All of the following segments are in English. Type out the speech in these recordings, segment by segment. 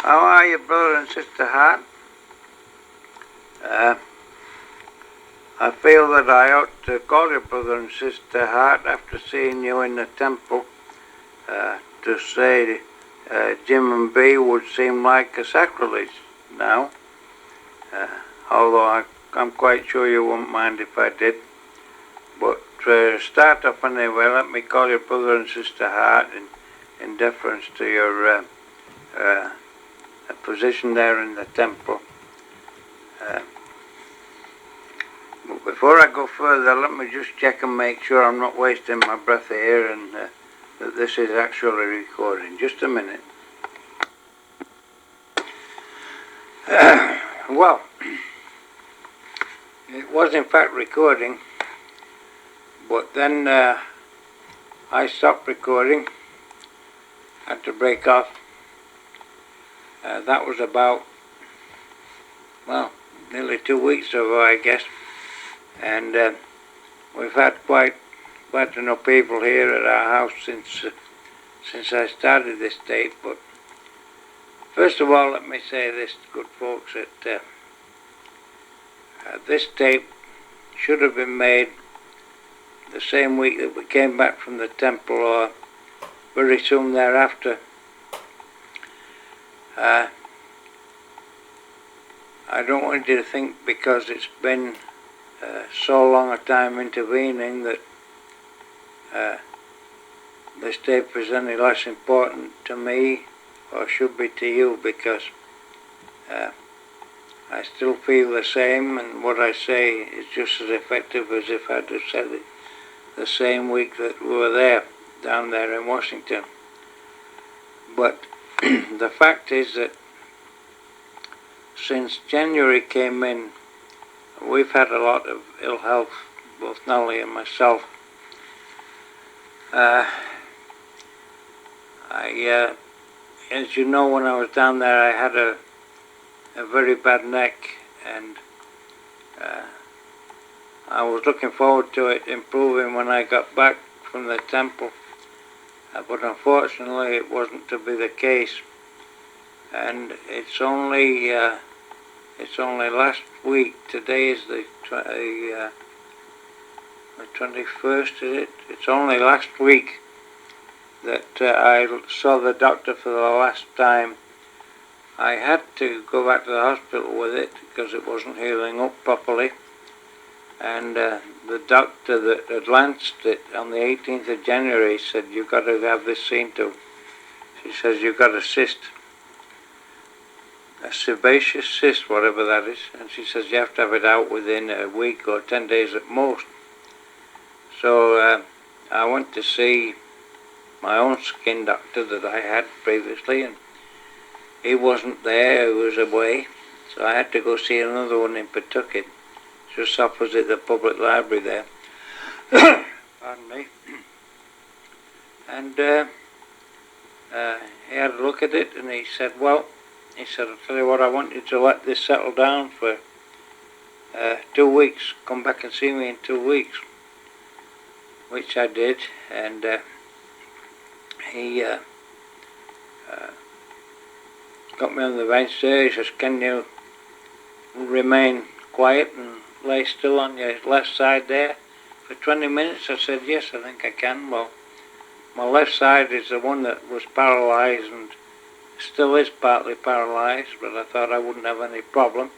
How are you, brother and sister Hart? I feel that I ought to call you brother and sister Hart after seeing you in the temple. To say Jim and Bee would seem like a sacrilege now. Although I'm quite sure you wouldn't mind if I did. But to start off anyway, let me call you brother and sister Hart in deference to your position there in the temple. But before I go further, let me just check and make sure I'm not wasting my breath here and that this is actually recording. Just a minute. Well, it was in fact recording, but then I stopped recording, had to break off. That was about, well, nearly 2 weeks ago, I guess, and we've had quite enough people here at our house since I started this tape. But first of all, let me say this, good folks, that this tape should have been made the same week that we came back from the temple, or very soon thereafter. I don't want you to think because it's been so long a time intervening that this tape is any less important to me or should be to you, because I still feel the same, and what I say is just as effective as if I'd have said it the same week that we were there, down there in Washington. But the fact is that since January came in, we've had a lot of ill health, both Nellie and myself. As you know, when I was down there, I had a very bad neck, and I was looking forward to it improving when I got back from the temple, but unfortunately it wasn't to be the case. And it's only last week. Today is the 21st, is it? It's only last week that I saw the doctor for the last time. I had to go back to the hospital with it because it wasn't healing up properly. And the doctor that had lanced it on the 18th of January said, "You've got to have this seen to." She says, "You've got a cyst. A sebaceous cyst, whatever that is," and she says you have to have it out within a week or 10 days at most. So I went to see my own skin doctor that I had previously, and he wasn't there, he was away, so I had to go see another one in Pawtucket, just opposite the public library there. Pardon me. And he had a look at it, and he said, "Well," he said, "I'll tell you what, I want you to let this settle down for 2 weeks. Come back and see me in 2 weeks." Which I did, and he got me on the bench there. He says, "Can you remain quiet and lay still on your left side there for 20 minutes? I said, "Yes, I think I can." Well, my left side is the one that was paralyzed and still is partly paralyzed, but I thought I wouldn't have any problem.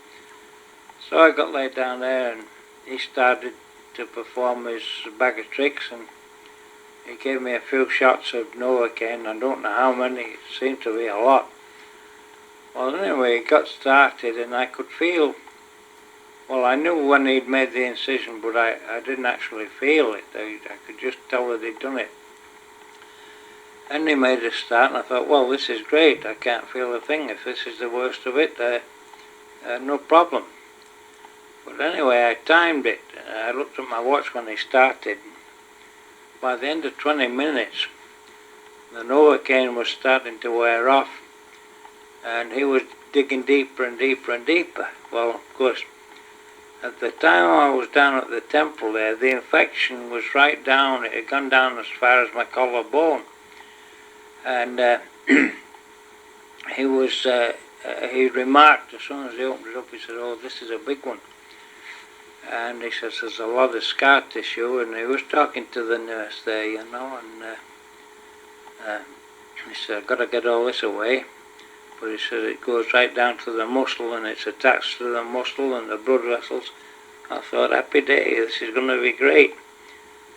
So I got laid down there, and he started to perform his bag of tricks, and he gave me a few shots of Novocaine. I don't know how many, it seemed to be a lot. Well, anyway, it got started, and I could feel, well, I knew when he'd made the incision, but I didn't actually feel it. I could just tell that he'd done it. And he made a start, and I thought, well, this is great. I can't feel a thing. If this is the worst of it, no problem. But anyway, I timed it. I looked at my watch when he started. By the end of 20 minutes, the Novocaine was starting to wear off, and he was digging deeper and deeper and deeper. Well, of course, at the time I was down at the temple there, the infection was right down. It had gone down as far as my collarbone. And he remarked as soon as he opened it up, he said, "Oh, this is a big one." And he says, "There's a lot of scar tissue," and he was talking to the nurse there, you know, and he said, "I've got to get all this away." But he said it goes right down to the muscle, and it's attached to the muscle and the blood vessels. I thought, happy day, this is going to be great.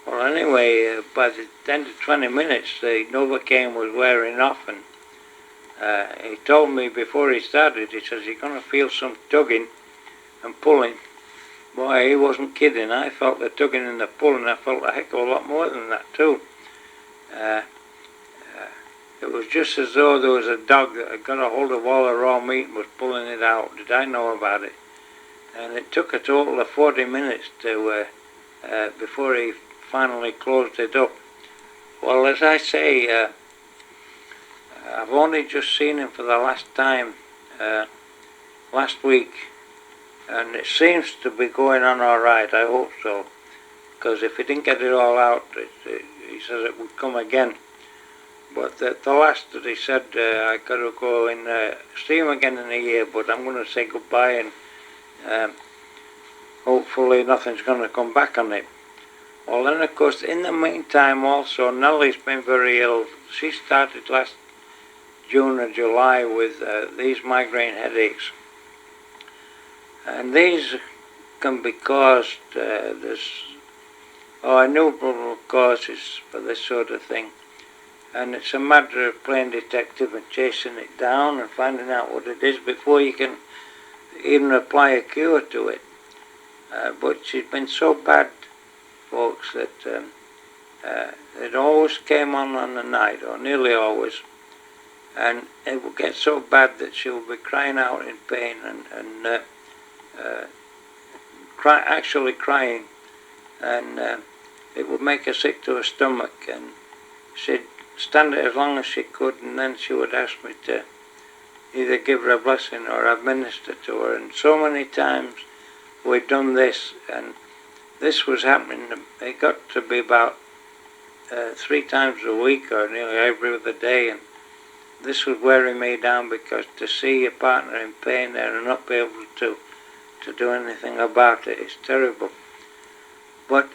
Well, anyway, by the end of 20 minutes, the Novocaine was wearing off, and he told me before he started, he says, "You're going to feel some tugging and pulling." Boy, he wasn't kidding. I felt the tugging and the pulling. I felt a heck of a lot more than that, too. It was just as though there was a dog that had got a hold of all the raw meat and was pulling it out. Did I know about it? And it took a total of 40 minutes to before he finally closed it up. Well, as I say, I've only just seen him for the last time last week, and it seems to be going on all right. I hope so, because if he didn't get it all out, he says it would come again. But the last that he said, I got to go and see him again in a year, but I'm going to say goodbye, and hopefully nothing's going to come back on it. Well, then of course, in the meantime also, Nellie's been very ill. She started last June or July with these migraine headaches. And these can be caused, there's innumerable causes for this sort of thing. And it's a matter of playing detective and chasing it down and finding out what it is before you can even apply a cure to it. But she's been so bad, folks, that it always came on the night, or nearly always. And it would get so bad that she would be crying out in pain and actually crying. And it would make her sick to her stomach. And she'd stand it as long as she could, and then she would ask me to either give her a blessing or administer to her. And so many times we'd done this, and this was happening. It got to be about 3 times a week or nearly every other day, and this was wearing me down, because to see your partner in pain there and not be able to do anything about it is terrible. But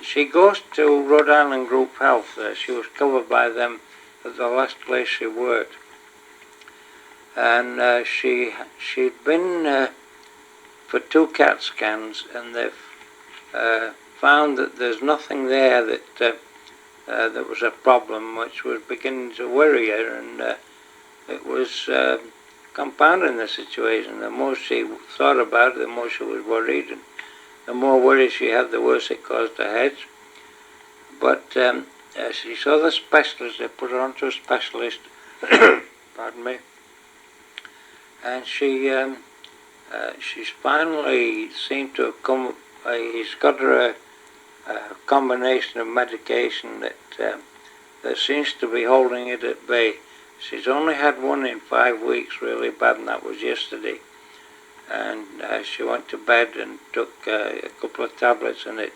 she goes to Rhode Island Group Health. She was covered by them at the last place she worked. And she'd been for 2 CAT scans, and they've found that there's nothing there that was a problem, which was beginning to worry her, and it was compounding the situation. The more she thought about it, the more she was worried, and the more worry she had, the worse it caused her head. But she saw the specialist. They put her onto a specialist, pardon me, and she's finally seemed to have come. He's got her a combination of medication that seems to be holding it at bay. She's only had one in 5 weeks, really bad, and that was yesterday. And she went to bed and took a couple of tablets, and it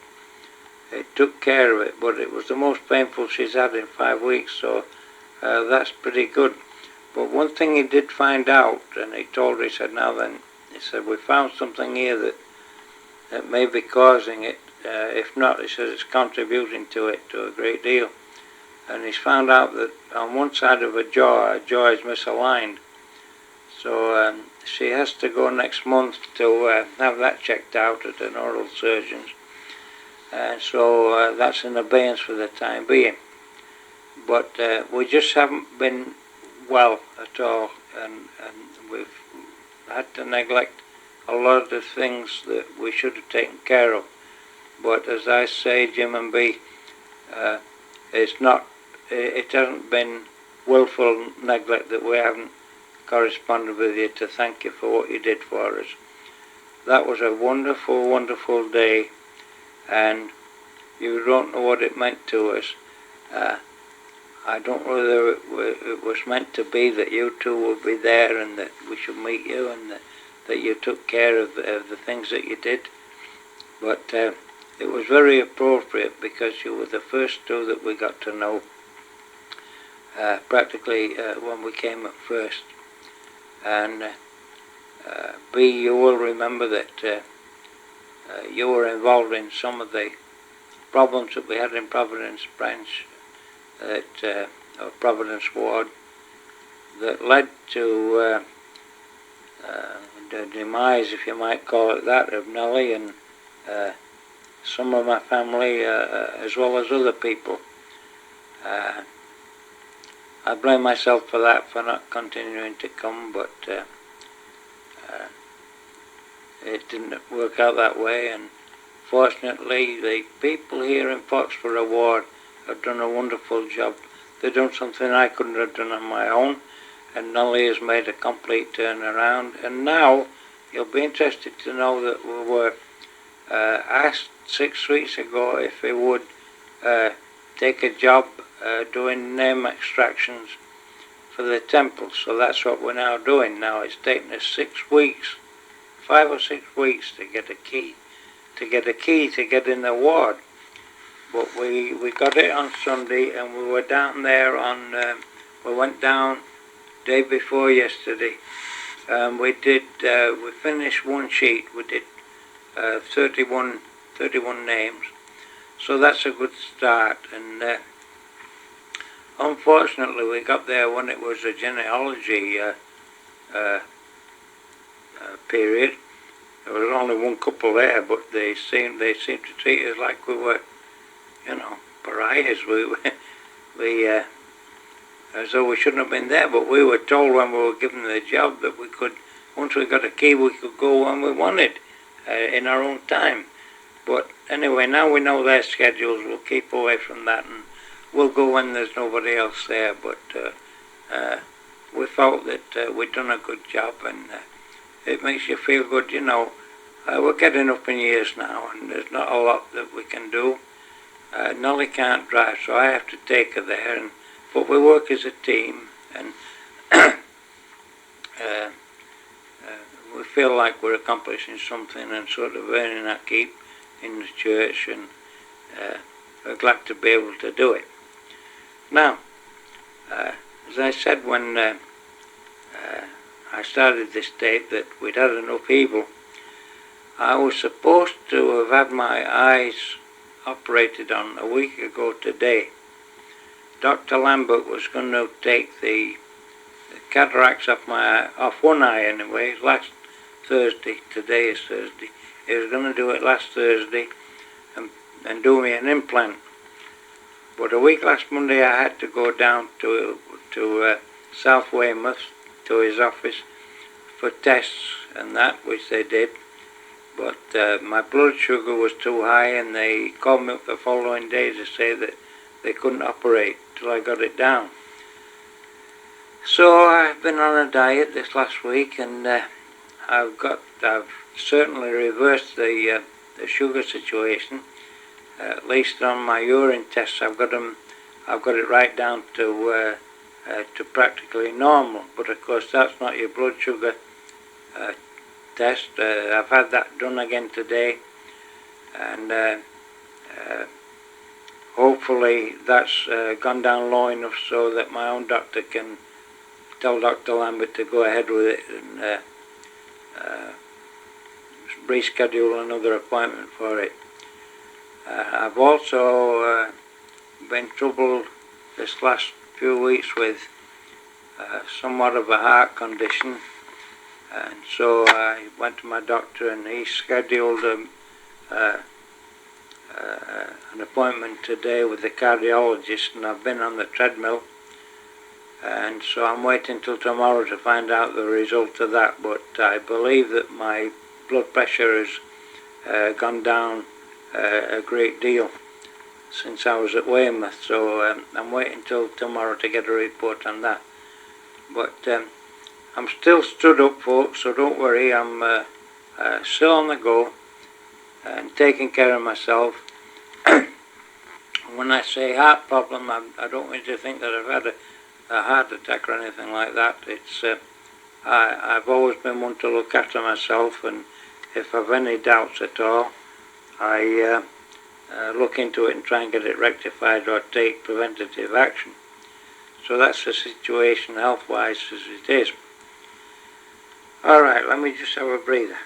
took care of it, but it was the most painful she's had in 5 weeks, so that's pretty good. But one thing he did find out, and he told her, he said, "Now then," he said, "we found something here that may be causing it. If not," he says, "it's contributing to it to a great deal." And he's found out that on one side of her jaw is misaligned. So she has to go next month to have that checked out at an oral surgeon's. And so that's in abeyance for the time being. But we just haven't been well at all, and we've had to neglect a lot of things that we should have taken care of. But as I say, Jim and Bee, it hasn't been willful neglect that we haven't corresponded with you to thank you for what you did for us. That was a wonderful, wonderful day, and you don't know what it meant to us. I don't know whether it was meant to be that you two would be there and that we should meet you, and that you took care of the things that you did. But it was very appropriate, because you were the first two that we got to know. practically when we came up first. And B, you will remember that you were involved in some of the problems that we had in Providence Branch, or Providence Ward, that led to the demise, if you might call it that, of Nellie and some of my family, as well as other people. I blame myself for that, for not continuing to come, but it didn't work out that way, and fortunately the people here in Foxborough Ward have done a wonderful job. They've done something I couldn't have done on my own, and Nellie has made a complete turnaround. And now you'll be interested to know that we were asked 6 weeks ago if we would take a job doing name extractions for the temple. So that's what we're now doing. Now it's taken us 6 weeks, 5 or 6 weeks to get a key to get in the ward. But we got it on Sunday, and we were down there on, we went down day before yesterday. We finished one sheet. We did 31 names. So that's a good start. And unfortunately we got there when it was a genealogy period. There was only one couple there, but they seemed to treat us like we were, pariahs. We as though we shouldn't have been there. But we were told when we were given the job that we could, once we got a key, we could go when we wanted in our own time. But anyway, now we know their schedules. We'll keep away from that, and we'll go when there's nobody else there. But we felt that we'd done a good job, and it makes you feel good, we're getting up in years now, and there's not a lot that we can do. Nellie can't drive, so I have to take her there, but we work as a team, and we feel like we're accomplishing something and sort of earning our keep in the church, and we're glad to be able to do it. Now, as I said when I started this tape, that we'd had enough evil. I was supposed to have had my eyes operated on a week ago today. Dr. Lambert was going to take the cataracts off one eye anyway, last Thursday. Today is Thursday. He was going to do it last Thursday and do me an implant. But a week last Monday I had to go down to South Weymouth, to his office, for tests and that, which they did. But my blood sugar was too high, and they called me up the following day to say that they couldn't operate till I got it down. So I've been on a diet this last week, and I've certainly reversed the sugar situation. At least on my urine tests, I've got it right down to practically normal. But of course, that's not your blood sugar test. I've had that done again today, and hopefully that's gone down low enough so that my own doctor can tell Dr. Lambert to go ahead with it and reschedule another appointment for it. I've also been troubled this last few weeks with somewhat of a heart condition, and so I went to my doctor, and he scheduled an appointment today with the cardiologist, and I've been on the treadmill, and so I'm waiting till tomorrow to find out the result of that. But I believe that my blood pressure has gone down a great deal since I was at Weymouth, so I'm waiting till tomorrow to get a report on that. But I'm still stood up, folks, so don't worry. I'm still on the go and taking care of myself. When I say heart problem, I don't want you to think that I've had a heart attack or anything like that. It's I've always been one to look after myself, and if I've any doubts at all, I look into it and try and get it rectified or take preventative action. So that's the situation health-wise as it is. Alright, let me just have a breather.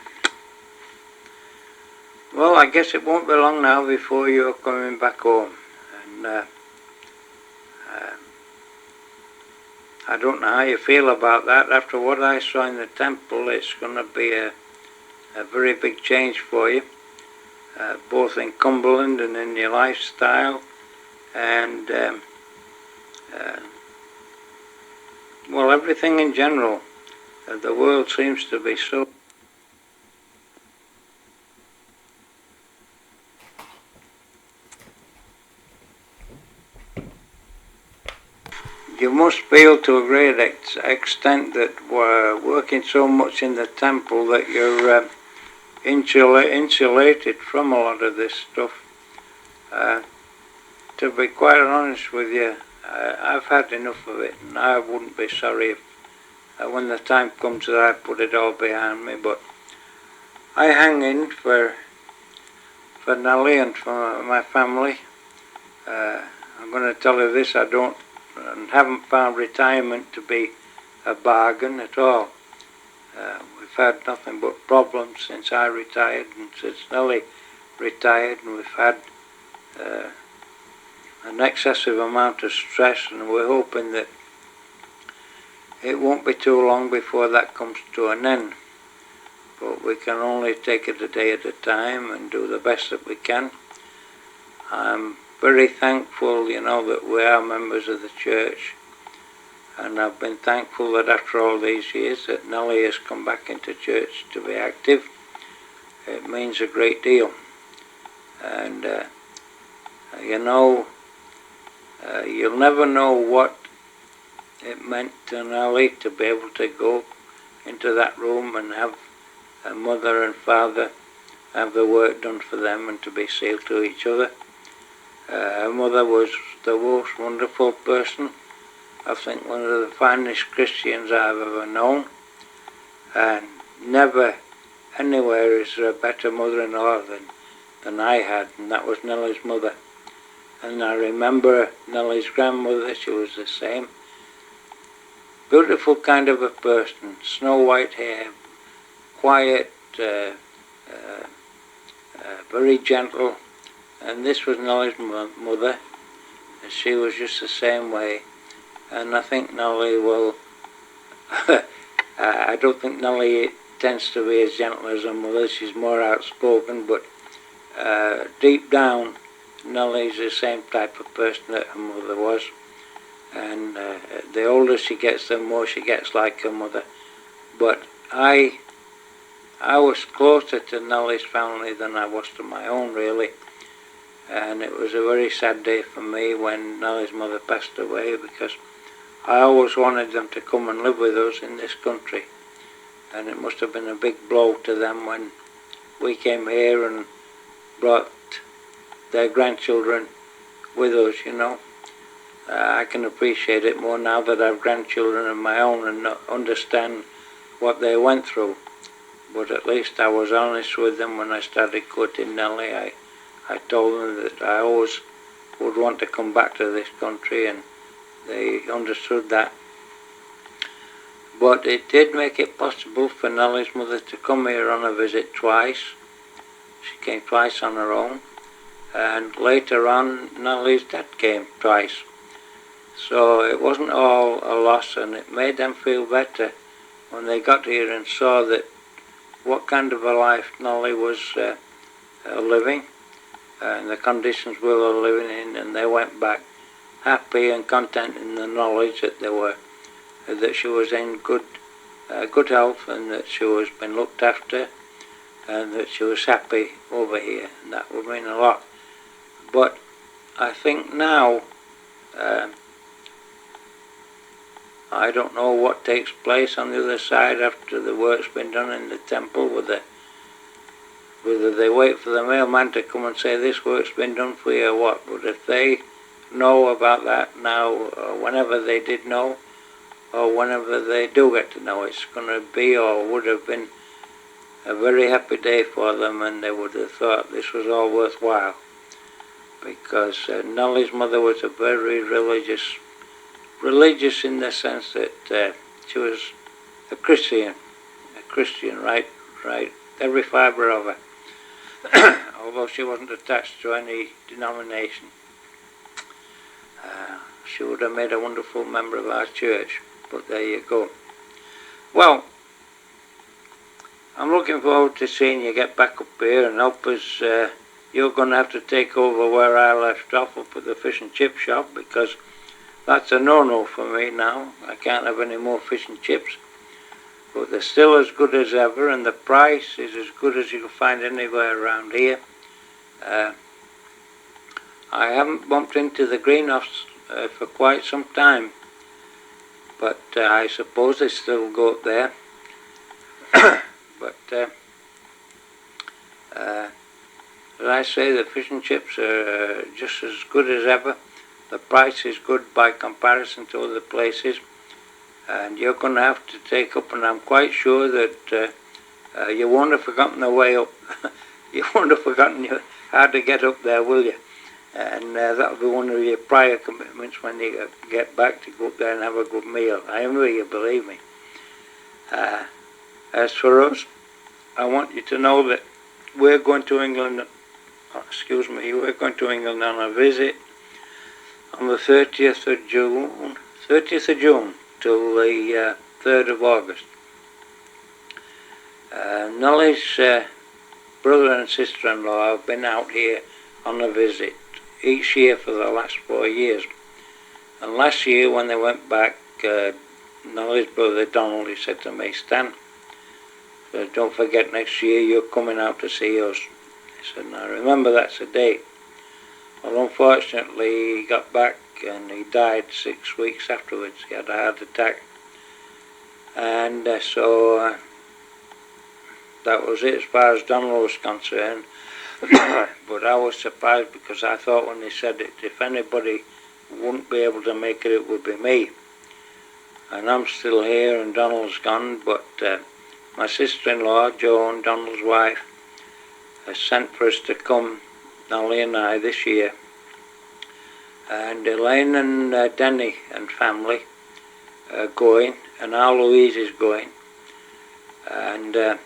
Well, I guess it won't be long now before you're coming back home. And I don't know how you feel about that. After what I saw in the temple, it's going to be a very big change for you, both in Cumberland and in your lifestyle, and well, everything in general. The world seems to be so you must feel to a great extent that we're working so much in the temple that you're insulated from a lot of this stuff. To be quite honest with you, I've had enough of it, and I wouldn't be sorry if when the time comes that I put it all behind me. But I hang in for Nellie and for my family. I'm going to tell you this, I don't and haven't found retirement to be a bargain at all. We've had nothing but problems since I retired and since Nellie retired, and we've had an excessive amount of stress, and we're hoping that it won't be too long before that comes to an end. But we can only take it a day at a time and do the best that we can. I'm very thankful, that we are members of the church, and I've been thankful that after all these years that Nellie has come back into church to be active. It means a great deal, and you'll never know what it meant to Nellie to be able to go into that room and have her mother and father have the work done for them and to be sealed to each other. Her mother was the most wonderful person. I think one of the finest Christians I've ever known, and never anywhere is there a better mother-in-law than I had, and that was Nellie's mother. And I remember Nellie's grandmother, she was the same. Beautiful kind of a person, snow white hair, quiet, very gentle. And this was Nellie's mother, and she was just the same way. And I think Nellie will, I don't think Nellie tends to be as gentle as her mother, she's more outspoken, but deep down, Nellie's the same type of person that her mother was. And the older she gets, the more she gets like her mother. But I was closer to Nellie's family than I was to my own, really. And it was a very sad day for me when Nellie's mother passed away, because I always wanted them to come and live with us in this country. And it must have been a big blow to them when we came here and brought their grandchildren with us, I can appreciate it more now that I have grandchildren of my own and understand what they went through. But at least I was honest with them when I started quoting Nellie. I told them that I always would want to come back to this country, and they understood that. But it did make it possible for Nellie's mother to come here on a visit twice. She came twice on her own, and later on Nellie's dad came twice. So it wasn't all a loss, and it made them feel better when they got here and saw that what kind of a life Nellie was living, and the conditions we were living in, and they went back happy and content in the knowledge that she was in good health, and that she was being looked after, and that she was happy over here, and that would mean a lot. But I think now, I don't know what takes place on the other side after the work's been done in the temple, whether they wait for the mailman to come and say this work's been done for you or what. But if they know about that now, or whenever they did know, or whenever they do get to know, it's going to be or would have been a very happy day for them, and they would have thought this was all worthwhile. Because Nellie's mother was a very religious religious in the sense that she was a Christian, right, every fibre of her, although she wasn't attached to any denomination. She would have made a wonderful member of our church, but there you go. Well, I'm looking forward to seeing you get back up here and help us. You're going to have to take over where I left off up at the fish and chip shop, because that's a no-no for me now. I can't have any more fish and chips. But they're still as good as ever, and the price is as good as you can find anywhere around here. I haven't bumped into the greenhouse for quite some time, but I suppose they still go up there. But as I say, the fish and chips are just as good as ever. The price is good by comparison to other places, and you're going to have to take up, and I'm quite sure that you won't have forgotten the way up. You won't have forgotten how to get up there, will you? And that'll be one of your prior commitments when you get back, to go up there and have a good meal. I envy you, believe me. As for us, I want you to know that we're going to England. We're going to England on a visit on the 30th of June till the 3rd of August. Nolly's brother and sister-in-law have been out here on a visit each year for the last 4 years. And last year when they went back, Nolly's brother Donald, he said to me, "Stan, don't forget next year you're coming out to see us." I said, "Now remember, that's a date." Well, unfortunately, he got back and he died 6 weeks afterwards. He had a heart attack. And so that was it as far as Donald was concerned. But I was surprised, because I thought when he said it, if anybody wouldn't be able to make it, it would be me. And I'm still here and Donald's gone, but my sister-in-law, Joan, Donald's wife, has sent for us to come, Nolly and I, this year. And Elaine and Denny and family are going, and our Louise is going. And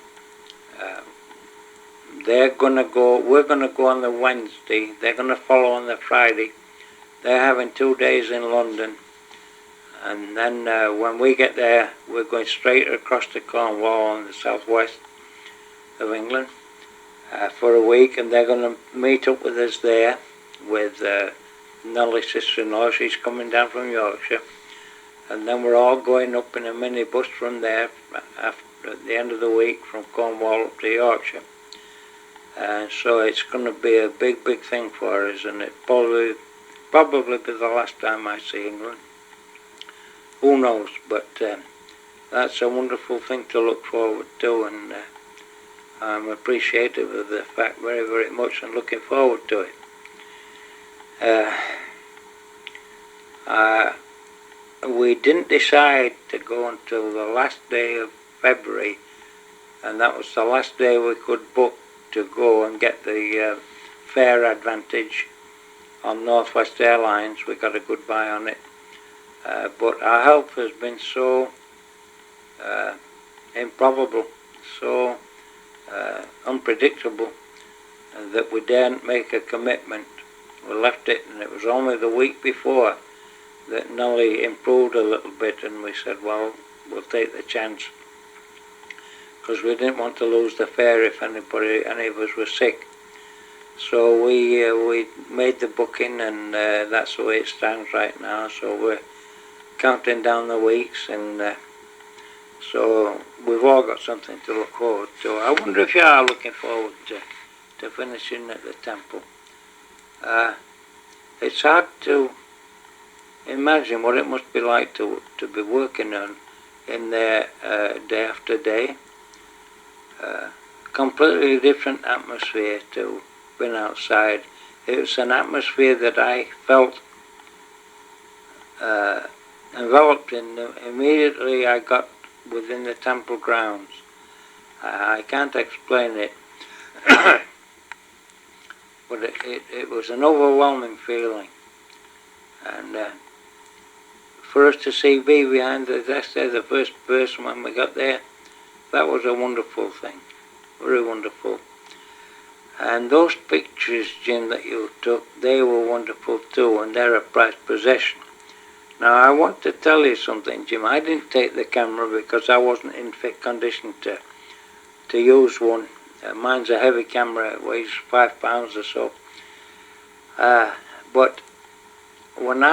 they're going to go, we're going to go on the Wednesday, they're going to follow on the Friday. They're having 2 days in London. And then when we get there, we're going straight across to Cornwall on the southwest of England for a week, and they're going to meet up with us there with Nolly's sister-in-law. She's coming down from Yorkshire, and then we're all going up in a minibus from there at the end of the week from Cornwall up to Yorkshire. And so it's going to be a big thing for us, and it probably be the last time I see England. Who knows? But that's a wonderful thing to look forward to, and I'm appreciative of the fact very much, and looking forward to it. We didn't decide to go until the last day of February, and that was the last day we could book to go and get the fare advantage on Northwest Airlines. We got a good buy on it. But our health has been so improbable, so unpredictable, that we daren't make a commitment. We left it, and it was only the week before that Nolly improved a little bit, and we said, well, we'll take the chance, because we didn't want to lose the fare if any of us were sick. So we made the booking, and that's the way it stands right now. So we're counting down the weeks, and so we've all got something to look forward to. I wonder if you are looking forward to finishing at the temple. It's hard to imagine what it must be like to be working in there day after day. Completely different atmosphere to being outside. It was an atmosphere that I felt enveloped in immediately I got within the temple grounds. I can't explain it, but it was an overwhelming feeling. And for us to see Bee behind the desk there, the first person when we got there, that was a wonderful thing, very wonderful. And those pictures, Jim, that you took, they were wonderful too, and they're a prized possession. Now I want to tell you something, Jim. I didn't take the camera because I wasn't in fit condition to use one. Mine's a heavy camera, it weighs 5 pounds or so. But when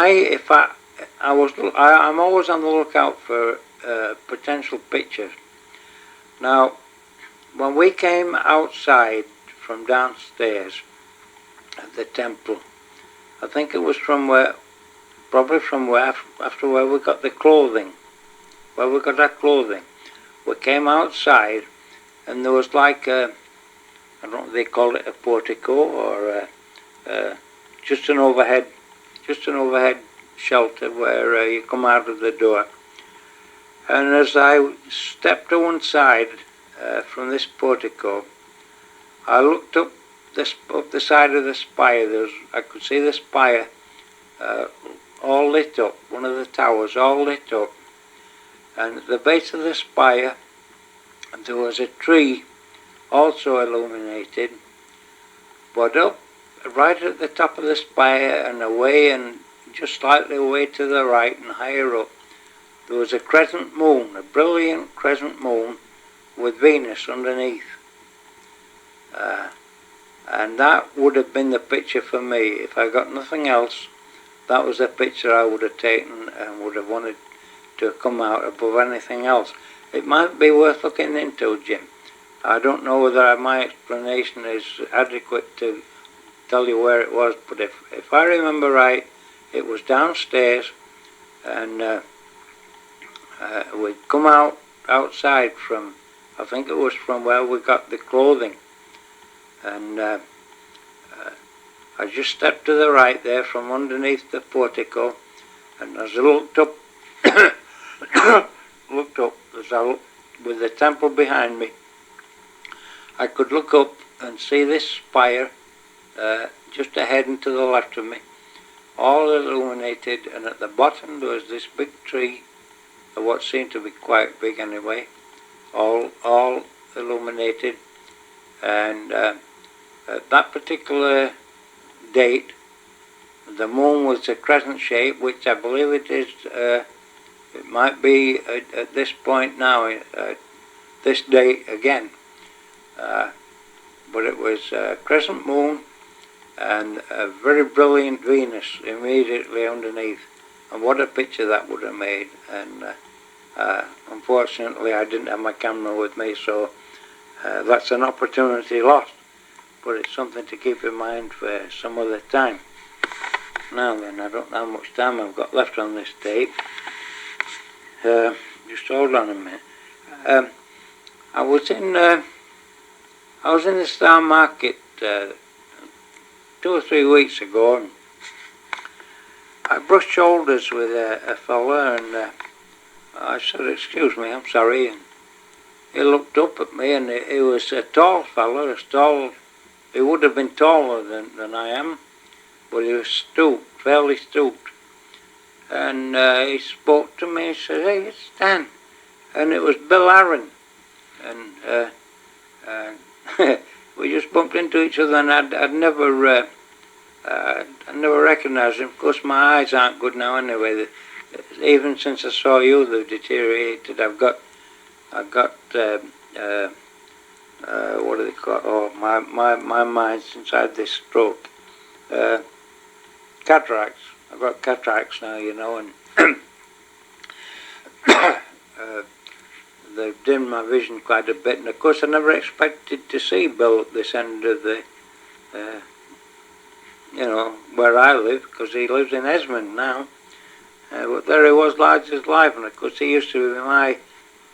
I'm always on the lookout for potential pictures. Now, when we came outside from downstairs at the temple, I think it was probably from where, after where we got the clothing, where we got our clothing. We came outside, and there was like I don't know if they call it a portico or just an overhead shelter where you come out of the door. And as I stepped to one side from this portico, I looked up the side of the spire. I could see the spire all lit up, one of the towers all lit up. And at the base of the spire there was a tree also illuminated, but up right at the top of the spire and away and just slightly away to the right and higher up, there was a crescent moon, a brilliant crescent moon with Venus underneath. And that would have been the picture for me. If I got nothing else, that was the picture I would have taken and would have wanted to come out above anything else. It might be worth looking into, Jim. I don't know whether my explanation is adequate to tell you where it was, but if I remember right, it was downstairs, and we'd come outside from, I think it was from where we got the clothing, and I just stepped to the right there from underneath the portico, and as I looked up, with the temple behind me, I could look up and see this spire just ahead and to the left of me, all illuminated, and at the bottom there was this big tree, what seemed to be quite big anyway, all illuminated. And at that particular date, the moon was a crescent shape, which I believe it is. It might be at this point now, this date again. But it was a crescent moon and a very brilliant Venus immediately underneath. And what a picture that would have made. And unfortunately I didn't have my camera with me, so that's an opportunity lost. But it's something to keep in mind for some other time. Now then, I don't know how much time I've got left on this tape. Just hold on a minute. I was in the Star Market 2 or 3 weeks ago, and I brushed shoulders with a fella, and I said, "Excuse me, I'm sorry." And he looked up at me, and he was a tall fella, he would have been taller than I am, but he was stooped, fairly stooped. And he spoke to me and said, "Hey, it's Stan." And it was Bill Aaron. And we just bumped into each other, and I'd never recognised him. Of course, my eyes aren't good now anyway. Even since I saw you, they've deteriorated. I've got what do they call it? Oh, my mind since I had this stroke. Cataracts. I've got cataracts now, you know, and they've dimmed my vision quite a bit. And of course, I never expected to see Bill at this end of the, you know, where I live, because he lives in Esmond now. But there he was, large as life, and of course he used to be my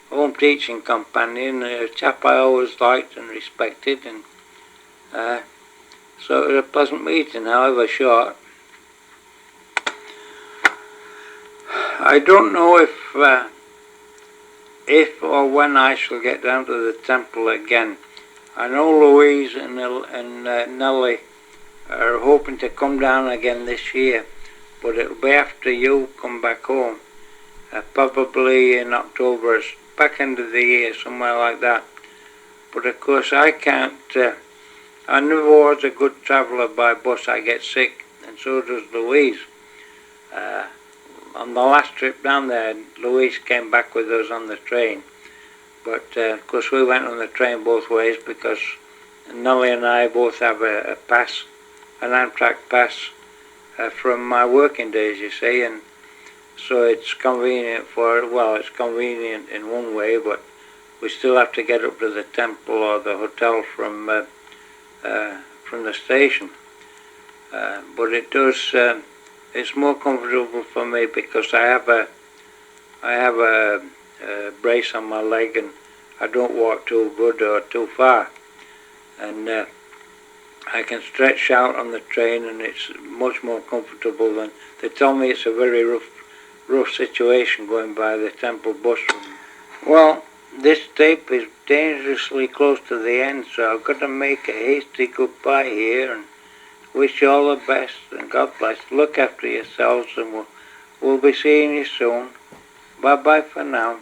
home teaching companion, a chap I always liked and respected, and so it was a pleasant meeting, however short. I don't know if or when I shall get down to the temple again. I know Louise and Nellie are hoping to come down again this year, but it'll be after you come back home. probably in October, it's back end of the year, somewhere like that. But of course I can't, I never was a good traveller by bus. I get sick, and so does Louise. On the last trip down there, Louise came back with us on the train. But of course we went on the train both ways because Nellie and I both have a pass, an Amtrak pass from my working days, you see, and so it's convenient it's convenient in one way, but we still have to get up to the temple or the hotel from the station. But it does, it's more comfortable for me because I have a brace on my leg and I don't walk too good or too far. And I can stretch out on the train and it's much more comfortable than, they tell me it's a very rough situation going by the temple bus. Well, this tape is dangerously close to the end, so I've got to make a hasty goodbye here and wish you all the best and God bless. Look after yourselves and we'll be seeing you soon. Bye bye for now.